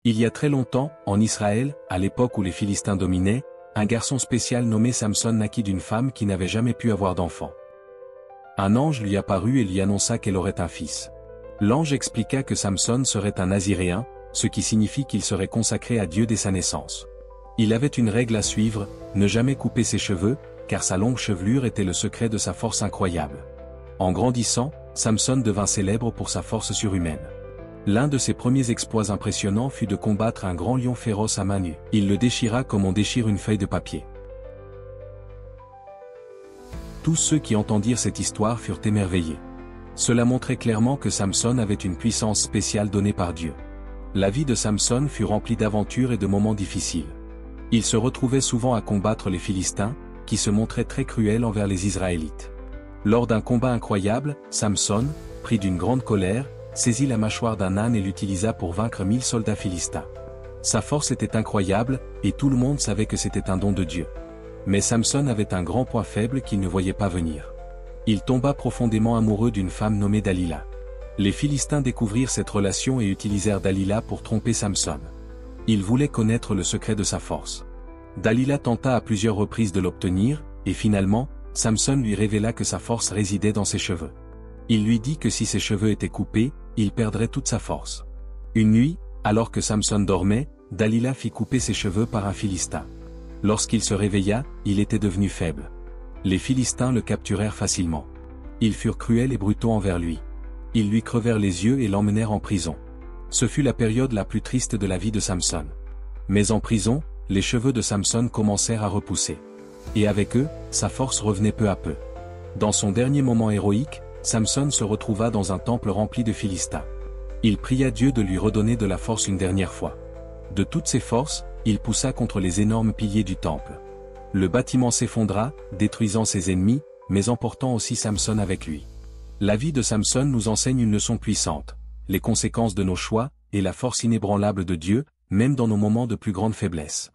Il y a très longtemps, en Israël, à l'époque où les Philistins dominaient, un garçon spécial nommé Samson naquit d'une femme qui n'avait jamais pu avoir d'enfant. Un ange lui apparut et lui annonça qu'elle aurait un fils. L'ange expliqua que Samson serait un naziréen, ce qui signifie qu'il serait consacré à Dieu dès sa naissance. Il avait une règle à suivre, ne jamais couper ses cheveux, car sa longue chevelure était le secret de sa force incroyable. En grandissant, Samson devint célèbre pour sa force surhumaine. L'un de ses premiers exploits impressionnants fut de combattre un grand lion féroce à main nue. Il le déchira comme on déchire une feuille de papier. Tous ceux qui entendirent cette histoire furent émerveillés. Cela montrait clairement que Samson avait une puissance spéciale donnée par Dieu. La vie de Samson fut remplie d'aventures et de moments difficiles. Il se retrouvait souvent à combattre les Philistins, qui se montraient très cruels envers les Israélites. Lors d'un combat incroyable, Samson, pris d'une grande colère, saisit la mâchoire d'un âne et l'utilisa pour vaincre 1000 soldats philistins. Sa force était incroyable, et tout le monde savait que c'était un don de Dieu. Mais Samson avait un grand point faible qu'il ne voyait pas venir. Il tomba profondément amoureux d'une femme nommée Dalila. Les Philistins découvrirent cette relation et utilisèrent Dalila pour tromper Samson. Ils voulaient connaître le secret de sa force. Dalila tenta à plusieurs reprises de l'obtenir, et finalement, Samson lui révéla que sa force résidait dans ses cheveux. Il lui dit que si ses cheveux étaient coupés, il perdrait toute sa force. Une nuit, alors que Samson dormait, Dalila fit couper ses cheveux par un Philistin. Lorsqu'il se réveilla, il était devenu faible. Les Philistins le capturèrent facilement. Ils furent cruels et brutaux envers lui. Ils lui crevèrent les yeux et l'emmenèrent en prison. Ce fut la période la plus triste de la vie de Samson. Mais en prison, les cheveux de Samson commencèrent à repousser. Et avec eux, sa force revenait peu à peu. Dans son dernier moment héroïque, Samson se retrouva dans un temple rempli de Philistins. Il pria Dieu de lui redonner de la force une dernière fois. De toutes ses forces, il poussa contre les énormes piliers du temple. Le bâtiment s'effondra, détruisant ses ennemis, mais emportant aussi Samson avec lui. La vie de Samson nous enseigne une leçon puissante, les conséquences de nos choix, et la force inébranlable de Dieu, même dans nos moments de plus grande faiblesse.